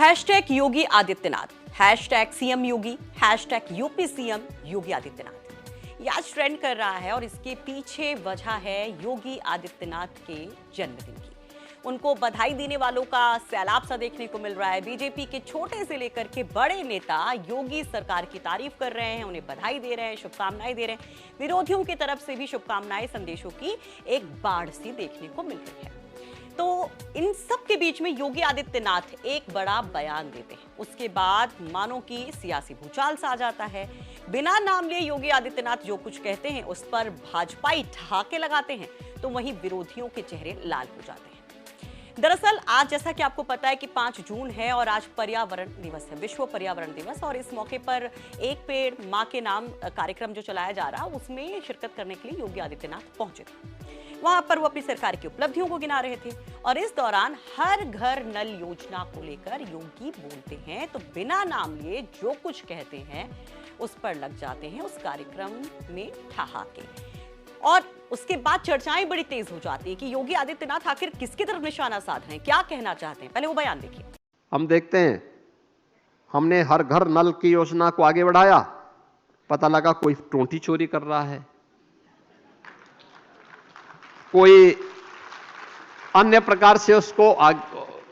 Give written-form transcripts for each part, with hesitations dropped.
Hashtag Yogi Adityanath, hashtag CM योगी, hashtag UP CM Yogi Adityanath. ये आज trend कर रहा है और इसके पीछे वजह है योगी आदित्यनाथ के जन्मदिन की। उनको बधाई देने वालों का सैलाब सा देखने को मिल रहा है। बीजेपी के छोटे से लेकर के बड़े नेता योगी सरकार की तारीफ कर रहे हैं, उन्हें बधाई दे रहे हैं, शुभकामनाएं दे रहे हैं। विरोधियों की तरफ से भी शुभकामनाएं, संदेशों की एक बाढ़ सी देखने को मिल रही है। तो इन सब के बीच में योगी आदित्यनाथ एक बड़ा बयान देते हैं, उसके बाद मानो की सियासी भूचाल सा आ जाता है। बिना नाम लिए योगी आदित्यनाथ जो कुछ कहते हैं उस पर भाजपाई ठहाके लगाते हैं, तो वहीं विरोधियों के चेहरे लाल हो जाते हैं। दरअसल आज जैसा कि आपको पता है कि 5 जून है और आज पर्यावरण दिवस है, विश्व पर्यावरण दिवस, और इस मौके पर एक पेड़ मां के नाम कार्यक्रम जो चलाया जा रहा है उसमें शिरकत करने के लिए योगी आदित्यनाथ पहुंचे थे। वहां पर वो अपनी सरकार की उपलब्धियों को गिना रहे थे और इस दौरान हर घर नल योजना को लेकर योगी बोलते हैं तो बिना नाम लिए जो कुछ कहते हैं उस पर लग जाते हैं उस कार्यक्रम में ठहाके। और उसके बाद चर्चाएं बड़ी तेज हो जाती है कि योगी आदित्यनाथ आखिर किसकी तरफ निशाना साध रहे हैं, क्या कहना चाहते हैं। पहले वो बयान देखिए। हम देखते हैं, हमने हर घर नल की योजना को आगे बढ़ाया, पता लगा कोई टोंटी चोरी कर रहा है, कोई अन्य प्रकार से उसको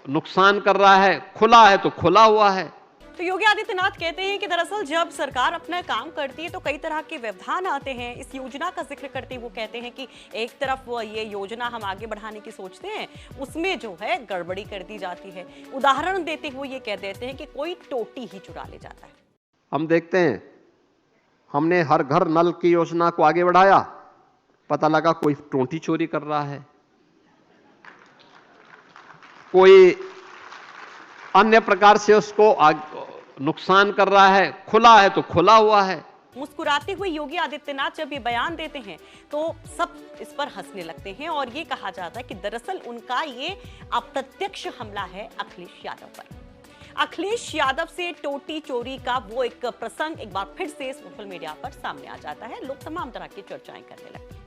नुकसान कर रहा है, खुला है तो खुला हुआ है। तो योगी आदित्यनाथ कहते हैं कि दरअसल जब सरकार अपना काम करती है तो कई तरह के व्यवधान आते हैं। इस योजना का जिक्र करते हुए वो कहते हैं कि एक तरफ वो ये योजना हम आगे बढ़ाने की सोचते हैं, उसमें जो है गड़बड़ी कर दी जाती है। उदाहरण देते हुए ये कह देते हैं कि कोई टोटी ही चुरा ले जाता है। हम देखते हैं, हमने हर घर नल की योजना को आगे बढ़ाया, पता लगा कोई टोंटी चोरी कर रहा है, कोई अन्य प्रकार से उसको नुकसान कर रहा है, खुला है तो खुला हुआ है। मुस्कुराते हुए योगी आदित्यनाथ जब ये बयान देते हैं तो सब इस पर हंसने लगते हैं और ये कहा जाता है कि दरअसल उनका ये अप्रत्यक्ष हमला है अखिलेश यादव पर। अखिलेश यादव से टोटी चोरी का वो एक प्रसंग एक बार फिर से सोशल मीडिया पर सामने आ जाता है। लोग तमाम तरह की चर्चाएं करने लगते हैं।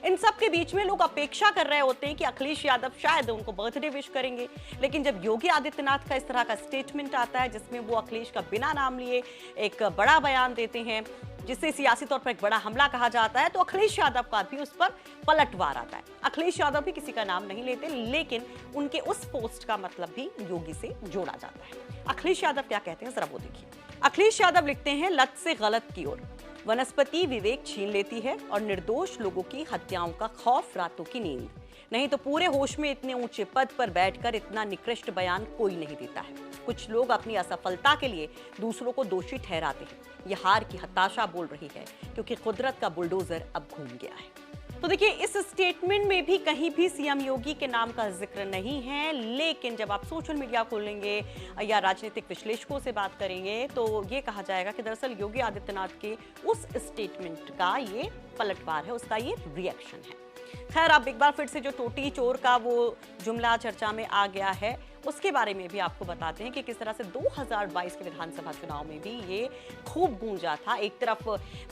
इन सब के बीच में लोग अपेक्षा कर रहे होते हैं कि अखिलेश यादव शायद उनको बर्थडे विश करेंगे, लेकिन जब योगी आदित्यनाथ का इस तरह का स्टेटमेंट आता है जिसमें वो अखिलेश का बिना नाम लिए एक बड़ा बयान देते हैं जिसे सियासी तौर पर एक बड़ा हमला कहा जाता है, तो अखिलेश यादव का भी उस पर पलटवार आता है। अखिलेश यादव भी किसी का नाम नहीं लेते, लेकिन उनके उस पोस्ट का मतलब भी योगी से जोड़ा जाता है। अखिलेश यादव क्या कहते हैं जरा वो देखिए। अखिलेश यादव लिखते हैं, लत से गलत की ओर वनस्पति विवेक छीन लेती है और निर्दोष लोगों की हत्याओं का खौफ, रातों की नींद। नहीं तो पूरे होश में इतने ऊंचे पद पर बैठकर इतना निकृष्ट बयान कोई नहीं देता है। कुछ लोग अपनी असफलता के लिए दूसरों को दोषी ठहराते हैं। यह हार की हताशा बोल रही है क्योंकि कुदरत का बुलडोजर अब घूम गया है। तो देखिए, इस स्टेटमेंट में भी कहीं भी सीएम योगी के नाम का जिक्र नहीं है, लेकिन जब आप सोशल मीडिया खोलेंगे या राजनीतिक विश्लेषकों से बात करेंगे तो ये कहा जाएगा कि दरअसल योगी आदित्यनाथ के उस स्टेटमेंट का ये पलटवार है, उसका ये रिएक्शन है। खैर, अब एक बार फिर से जो टोटी चोर का वो जुमला चर्चा में आ गया है उसके बारे में भी आपको बताते हैं कि किस तरह से 2022 के विधानसभा चुनाव में भी ये खूब गूंजा था। एक तरफ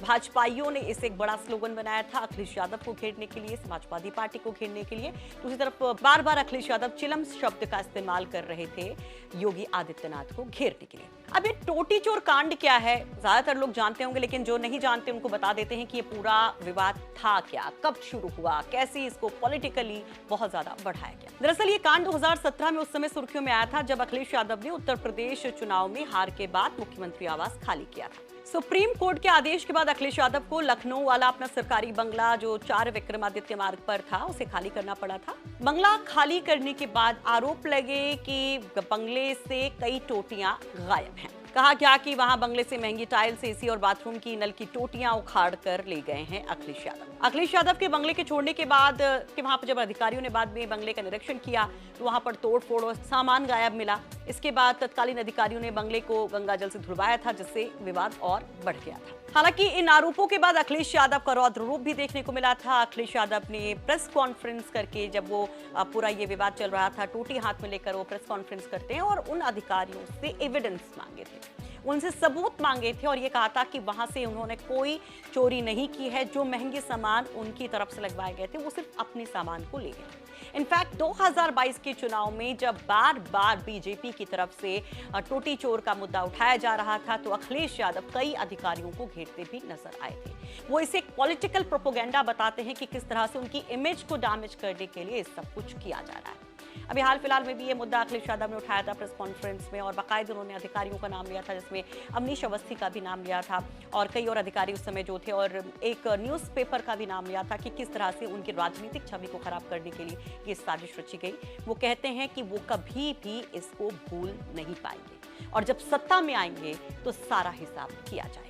भाजपाइयों ने इसे एक बड़ा स्लोगन बनाया था अखिलेश यादव को घेरने के लिए, समाजवादी पार्टी को घेरने के लिए। दूसरी तरफ बार बार अखिलेश यादव चिलम शब्द का इस्तेमाल कर रहे थे योगी आदित्यनाथ को घेरने के लिए। अब ये टोटी चोर कांड क्या है ज्यादातर लोग जानते होंगे, लेकिन जो नहीं जानते उनको बता देते हैं कि ये पूरा विवाद था क्या, कब शुरू हुआ, कैसे इसको पॉलिटिकली बहुत ज्यादा बढ़ाया गया। दरअसल ये कांड 2017 में उस समय सुर्खियों में आया था जब अखिलेश यादव ने उत्तर प्रदेश चुनाव में हार के बाद मुख्यमंत्री आवास खाली किया था। सुप्रीम कोर्ट के आदेश के बाद अखिलेश यादव को लखनऊ वाला अपना सरकारी बंगला जो 4 विक्रमादित्य मार्ग पर था उसे खाली करना पड़ा था। बंगला खाली करने के बाद आरोप लगे कि बंगले से कई टोटियां गायब हैं। कहा गया कि वहां बंगले से महंगी टाइल्स, एसी और बाथरूम की नल की टोटियां उखाड़ कर ले गए हैं अखिलेश यादव। अखिलेश यादव के बंगले के छोड़ने के बाद कि वहां पर जब अधिकारियों ने बाद में बंगले का निरीक्षण किया तो वहां पर तोड़फोड़ और सामान गायब मिला। इसके बाद तत्कालीन अधिकारियों ने बंगले को गंगाजल से धुलवाया था जिससे विवाद और बढ़ गया था। हालांकि इन आरोपों के बाद अखिलेश यादव का रौद्र रूप भी देखने को मिला था। अखिलेश यादव ने प्रेस कॉन्फ्रेंस करके, जब वो पूरा ये विवाद चल रहा था, टोटी हाथ में लेकर वो प्रेस कॉन्फ्रेंस करते हैं और उन अधिकारियों से एविडेंस मांगे थे। उनसे सबूत मांगे थे और ये कहा था कि वहां से उन्होंने कोई चोरी नहीं की है। जो महंगे सामान उनकी तरफ से लगवाए गए थे वो सिर्फ अपने सामान को ले गए। इनफैक्ट 2022 के चुनाव में जब बार बार बीजेपी की तरफ से टोटी चोर का मुद्दा उठाया जा रहा था तो अखिलेश यादव कई अधिकारियों को घेरते भी नजर आए थे। वो इसे एक पॉलिटिकल प्रोपेगेंडा बताते हैं कि किस तरह से उनकी इमेज को डैमेज करने के लिए सब कुछ किया जा रहा है। अभी हाल फिलहाल में भी ये मुद्दा अखिलेश यादव ने उठाया था प्रेस कॉन्फ्रेंस में और बाकायदा उन्होंने अधिकारियों का नाम लिया था, जिसमें अवनीश अवस्थी का भी नाम लिया था और कई और अधिकारी उस समय जो थे, और एक न्यूज़पेपर का भी नाम लिया था कि किस तरह से उनकी राजनीतिक छवि को खराब करने के लिए ये साजिश रची गई। वो कहते हैं कि वो कभी भी इसको भूल नहीं पाएंगे और जब सत्ता में आएंगे तो सारा हिसाब किया जाएगा।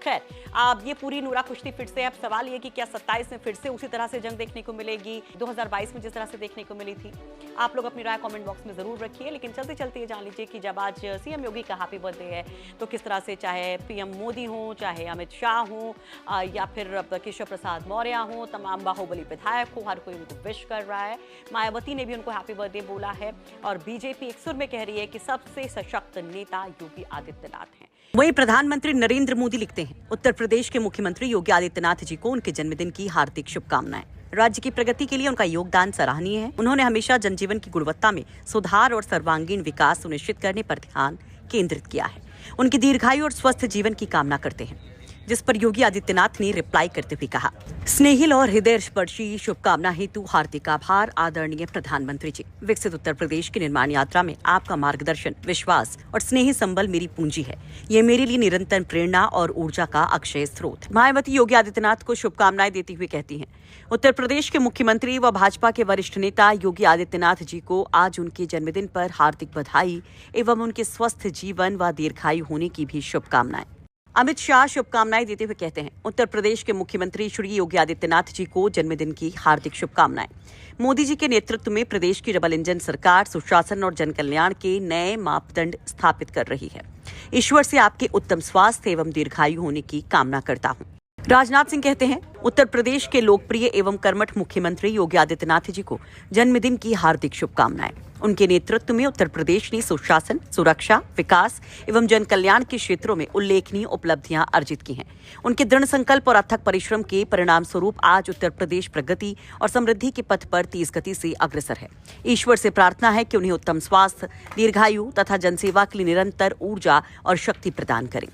खैर, अब ये पूरी नूरा कुश्ती फिर से, अब सवाल ये कि क्या 27 में फिर से उसी तरह से जंग देखने को मिलेगी 2022 में जिस तरह से देखने को मिली थी? आप लोग अपनी राय कमेंट बॉक्स में जरूर रखिए। लेकिन चलते चलते ये जान लीजिए कि जब आज सीएम योगी का हैप्पी बर्थडे है तो किस तरह से चाहे पीएम मोदी हो, चाहे अमित शाह हो या फिर केशव प्रसाद मौर्य हो, तमाम बाहुबली विधायक हो, हर कोई उनको विश कर रहा है। मायावती ने भी उनको हैप्पी बर्थडे बोला है और बीजेपी एक सुर में कह रही है कि सबसे सशक्त नेता योगी आदित्यनाथ हैं। वहीं प्रधानमंत्री नरेंद्र मोदी लिखते हैं, उत्तर प्रदेश के मुख्यमंत्री योगी आदित्यनाथ जी को उनके जन्मदिन की हार्दिक शुभकामनाएं। राज्य की प्रगति के लिए उनका योगदान सराहनीय है। उन्होंने हमेशा जनजीवन की गुणवत्ता में सुधार और सर्वांगीण विकास सुनिश्चित करने पर ध्यान केंद्रित किया है। उनकी दीर्घायु और स्वस्थ जीवन की कामना करते हैं। जिस पर योगी आदित्यनाथ ने रिप्लाई करते हुए कहा, स्नेहिल और हृदय स्पर्शी शुभकामना हेतु हार्दिक आभार आदरणीय प्रधानमंत्री जी। विकसित उत्तर प्रदेश की निर्माण यात्रा में आपका मार्गदर्शन, विश्वास और स्नेही संबल मेरी पूंजी है। ये मेरे लिए निरंतर प्रेरणा और ऊर्जा का अक्षय स्रोत। मायावती योगी आदित्यनाथ को शुभकामनाएं देती हुए कहती हैं, उत्तर प्रदेश के मुख्यमंत्री व भाजपा के वरिष्ठ नेता योगी आदित्यनाथ जी को आज उनके जन्मदिन पर हार्दिक बधाई एवं उनके स्वस्थ जीवन व दीर्घायु होने की भी शुभकामनाएं। अमित शाह शुभकामनाएं देते हुए कहते हैं, उत्तर प्रदेश के मुख्यमंत्री श्री योगी आदित्यनाथ जी को जन्मदिन की हार्दिक शुभकामनाएं। मोदी जी के नेतृत्व में प्रदेश की डबल इंजन सरकार सुशासन और जन कल्याण के नए मापदंड स्थापित कर रही है। ईश्वर से आपके उत्तम स्वास्थ्य एवं दीर्घायु होने की कामना करता हूँ। राजनाथ सिंह कहते हैं, उत्तर प्रदेश के लोकप्रिय एवं कर्मठ मुख्यमंत्री योगी आदित्यनाथ जी को जन्मदिन की हार्दिक शुभकामनाएं। उनके नेतृत्व में उत्तर प्रदेश ने सुशासन, सुरक्षा, विकास एवं जन कल्याण के क्षेत्रों में उल्लेखनीय उपलब्धियां अर्जित की हैं। उनके दृढ़ संकल्प और अथक परिश्रम के परिणाम स्वरूप आज उत्तर प्रदेश प्रगति और समृद्धि के पथ पर तेज गति से अग्रसर है। ईश्वर से प्रार्थना है कि उन्हें उत्तम स्वास्थ्य, दीर्घायु तथा जनसेवा के लिए निरंतर ऊर्जा और शक्ति प्रदान करें।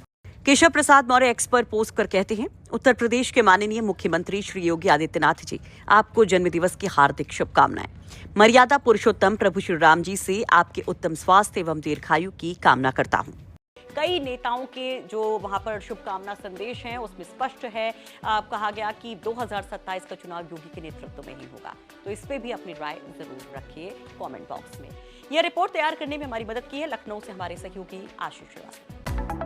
केशव प्रसाद मौर्य एक्स पर पोस्ट कर कहते हैं, उत्तर प्रदेश के माननीय मुख्यमंत्री श्री योगी आदित्यनाथ जी, आपको जन्मदिवस की हार्दिक शुभकामनाएं। मर्यादा पुरुषोत्तम प्रभु श्री राम जी से आपके उत्तम स्वास्थ्य एवं दीर्घायु की कामना करता हूं। कई नेताओं के जो वहां पर शुभकामना संदेश हैं उसमें स्पष्ट है, कहा गया कि 2027 का चुनाव योगी के नेतृत्व में ही होगा। तो इस पे भी अपनी राय जरूर रखिए कमेंट बॉक्स में। यह रिपोर्ट तैयार करने में हमारी मदद की है लखनऊ से हमारे सहयोगी आशीष श्रीवास्तव।